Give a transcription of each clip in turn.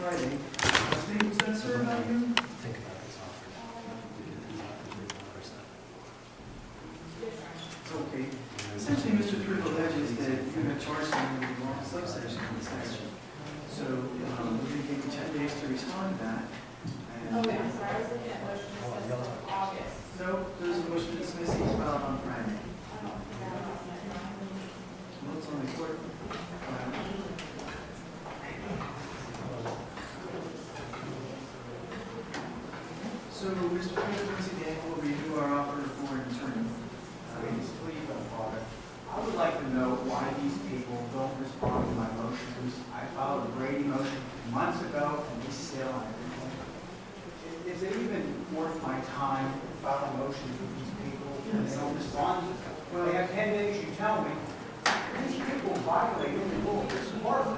Friday. Steve, was that served on you? Think about this offer. Okay. Essentially, Mr. Thripp alleges that you have charged him with the wrong subsection of the statute. So, we're going to give you 10 days to respond to that. And Okay, I'm sorry, I was looking at motion to dismiss until August. no, there's a motion to dismiss each filed on Friday. I don't think that was it. Well, it's on the court. So, Mr. Thripp, once again, we'll review our offer for an attorney. Please don't bother. I would like to know why these people don't respond to my motions. I filed a Brady motion months ago, and they still on everything. Is it even worth my time to file motions with these people and they don't respond? Well, they have 10 days, you tell me. These people violate the rules. It's horrible.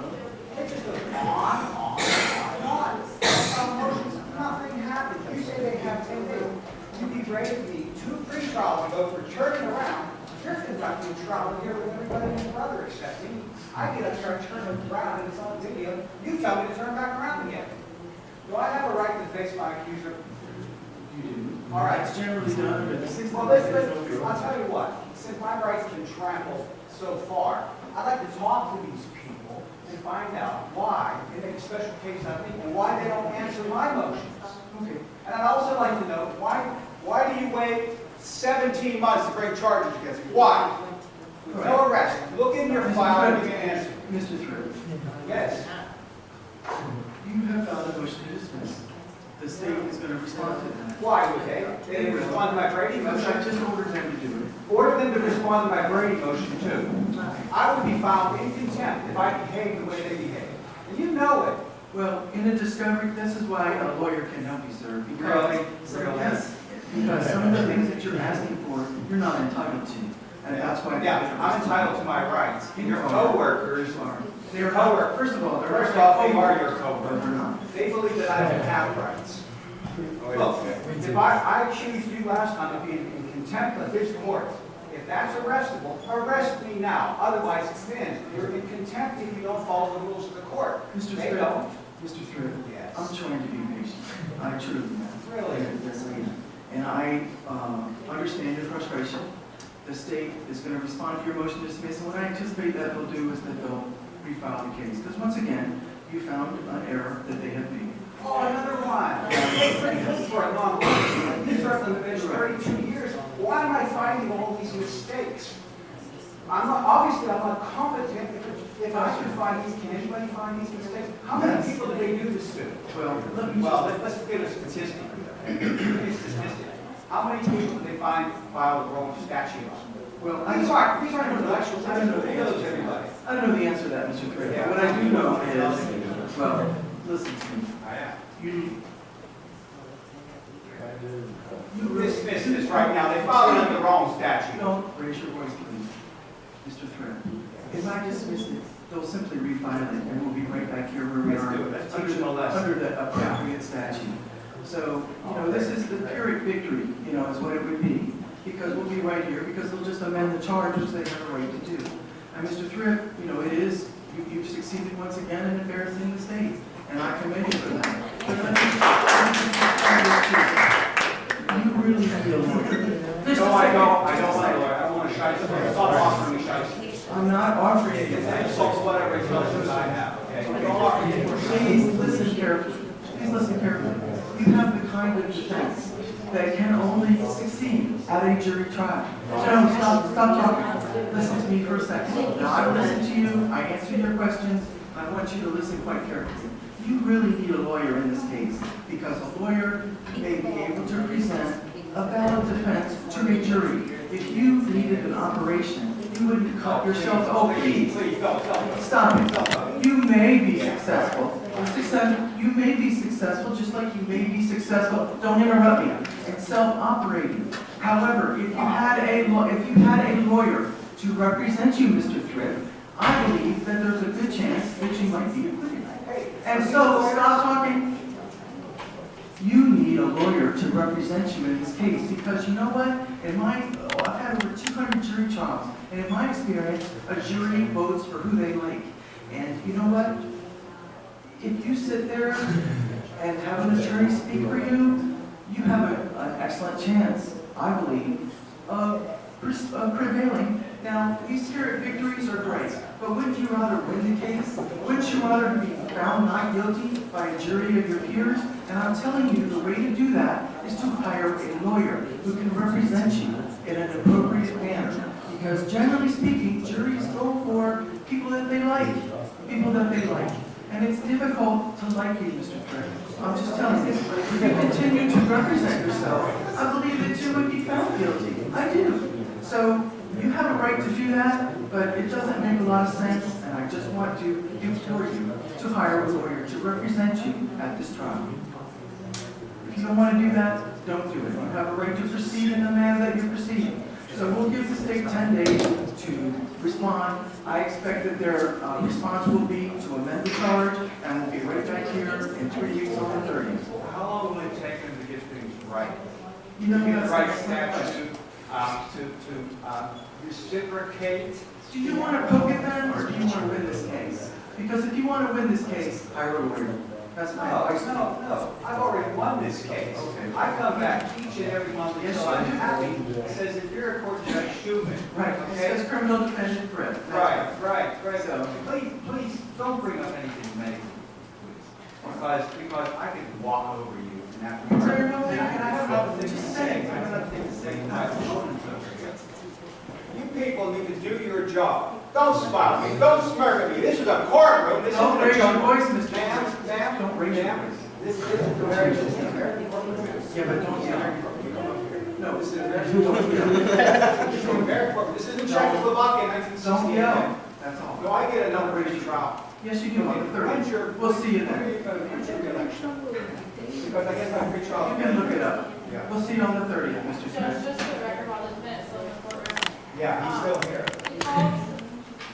It just goes on, on, on. File motions, nothing happens. You say they have 10 days. You'd be ready to be 2 pre-trials ago for turning around. You're conducting a trial here with everybody and his brother except me. I get up there and turn around and it's on video. You tell me to turn back around again. Do I have a right to face my accuser? You do. All right. It's generally done under the 60 Well, listen, I'll tell you what. Since my rights have been trampled so far, I'd like to talk to these people and find out why they make a special case of me and why they don't answer my motions. Okay. And I'd also like to know why do you wait 17 months to bring charges against me? Why? With no arrest. Look in your file and you can answer. Mr. Thripp, Yes. you have filed a motion to dismiss. The state is going to respond to that. Why would they? They didn't respond to my Brady Because I motion. just ordered them to do it. Order them to respond to my Brady motion too. I would be found in contempt if I behaved the way they behaved. And you know it. Well, in a discovery, this is why a lawyer can help you, sir. Really? Yes, because some of the things that you're asking for, you're not entitled to. And that's why. Yeah, I'm entitled to my rights. And your coworkers are. They're coworkers. First of all, they're. First off, they are your But coworkers. they're not. They believe that I don't have rights. Look, if I accused you last time of being in contempt of this court, if that's arrestable, arrest me now. Otherwise, it stands. You're in contempt if you don't follow the rules of the court. Mr. They Thripp, don't. Mr. Thripp, Yes. I'm trying to be patient. I truly am. Really? Yes, I am. And I understand your frustration. The state is going to respond to your motion to dismiss, and what I anticipate that they'll do is that they'll refile the case. Because once again, you found an error that they have made. Oh, another one. This is for a long time. These are the bench 32 years. Why am I finding all these mistakes? Obviously, I'm not competent. If I should find these, can anybody find these mistakes? How many people do they do this to? Well, let me Well, just, let's get a statistic. How many people do they find file the wrong statute on? well, These aren't intellectuals. I don't know the answer. Everybody. I don't know the answer to that, Mr. Thripp. Yeah. What I do know is, well, listen to me. I am. You Dismiss this right now. They followed the wrong statute. don't raise your voice, please, Mr. Thripp. If I dismiss it, they'll simply refile it, and we'll be right back here where we Let's are. do it. Let's teach them a lesson. Under the appropriate statute. So, this is the Pyrrhic victory, is what it would be. Because we'll be right here, because they'll just amend the charge, which they have a right to do. And Mr. Thripp, it is, you've succeeded once again in embarrassing the state, and I commend you for that. But let me just you really feel lawyer. Just a No, I second. don't. I don't want a lawyer. I don't want to shite. Stop offering me shite. I'm not offering you It's that. insults whatever intelligence I have, okay? Don't offer me more shite. Please listen carefully. Please listen carefully. You have the kind of defense that can only succeed at a jury trial. No, stop talking. Listen to me for a second. Now, I listen to you, I answer your questions, I want you to listen quite carefully. You really need a lawyer in this case, because a lawyer may be able to present a valid defense to a jury. If you needed an operation, you wouldn't cut yourself. Oh, please. Please, don't. Stop it. You may be successful. You may be successful just like you may be successful, don't interrupt me, in self-operating. However, if you had a lawyer to represent you, Mr. Thripp, I believe that there's a good chance that you might be acquitted. And so, stop talking. You need a lawyer to represent you in this case because you know what? I've had over 200 jury trials, and in my experience, a jury votes for who they like. And you know what? if you sit there and have an attorney speak for you, you have an excellent chance, I believe, of prevailing. Now, these Pyrrhic victories are great, but wouldn't you rather win the case? Wouldn't you rather be found not guilty by a jury of your peers? And I'm telling you, the way to do that is to hire a lawyer who can represent you in an appropriate manner. Because generally speaking, juries go for people that they like. And it's difficult to like you, Mr. Thripp. I'm just telling you, if you continue to represent yourself, I believe that you would be found guilty. I do. So you have a right to do that, but it doesn't make a lot of sense, and I just want to implore you to hire a lawyer to represent you at this trial. If you don't want to do that, don't do it. You have a right to proceed in the manner that you're proceeding. So we'll give the state 10 days to respond. I expect that their response will be to amend the charge, and we'll be right back here in 3 weeks on the 30th. How long will it take them to get things right? You know, Get that's the right an excellent question. statute, to reciprocate. Do you want to poke at them, or do you want to win this case? Because if you want to win this case, hire a lawyer. That's my advice. No. I've already won this case. Okay. I come back each and every month Yes, until you I'm do. happy. It says if you're a court judge, Schumann. Right, it says criminal defendant threat. Right. So- Please, don't bring up anything negative, please. Because I could walk over you and have to. Sir, no, And I have another thing to just say. say. I have another thing to say to my opponents over here. You people need to do your job. Don't smile at me. Don't smirk at me. This is a courtroom. This Don't isn't a raise your joke. voice, Mr. Ma'am, Don't raise your ma'am, voice. this is a very, this is a very important business. Yeah, but don't yell. No, this is a very, this is a very important, this isn't Czechoslovakia in 1968. Don't yell, that's all. No, I get another British trial. Yes, you do on the When's 30th. your- We'll see you when are then. you going to when's your election? Because I get my free trial. You can look it up. Yeah. We'll see you on the 30th, Mr. Judge, Smith. just for the record, while this minute still in the courtroom. Yeah, he's still here. He called,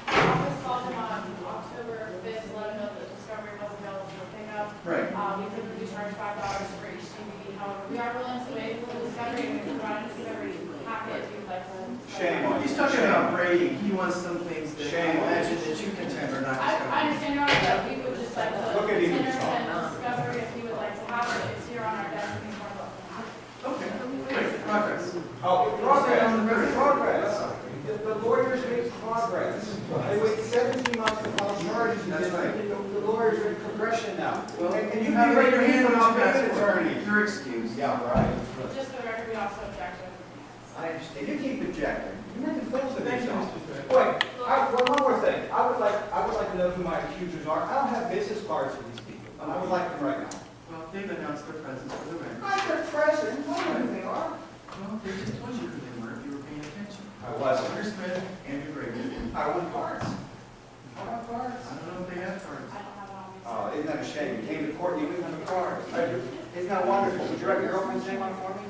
office called him on October 5th, to let him know that discovery was available for pickup. Right. We could reduce charge $5 for each DVD. However, we are willing to waive full discovery and we can provide a discovery packet if you'd like to. Shame on you. He's talking about Brady. He wants some things that I Shame. imagine that you contend are not I discovered. understand your honor, but we would just like to Look at him. consider and discovery if you would like to have it. It's here on our desk. He's more welcome. Okay, great, progress. Oh, Progress. progress. The lawyers make progress. They wait 17 months to file charges. And That's right. The lawyers are in progression now. Well, And you have can it in raise your your hand hand when on you being ask an for attorney. it. You're excused. Yeah, right. Just for the record, we also object to it. I understand. You keep objecting. You're making fools of Thank you, yourself. Mr. Thripp. Wait, one more thing. I would like to know who my accusers are. I don't have business cards for these people. And I would like them right now. Well, they've announced their presence for the record. Not their president. I don't know who they are. Well, they just told you who they were if you were paying attention. I wasn't. Peter Smith, Andrew Brady. I want cards. I want cards. I don't know if they have cards. I don't have it on me. Oh, isn't that a shame? You came to court and you didn't have a card. Isn't that wonderful? Would you write your girlfriend's name on it for me?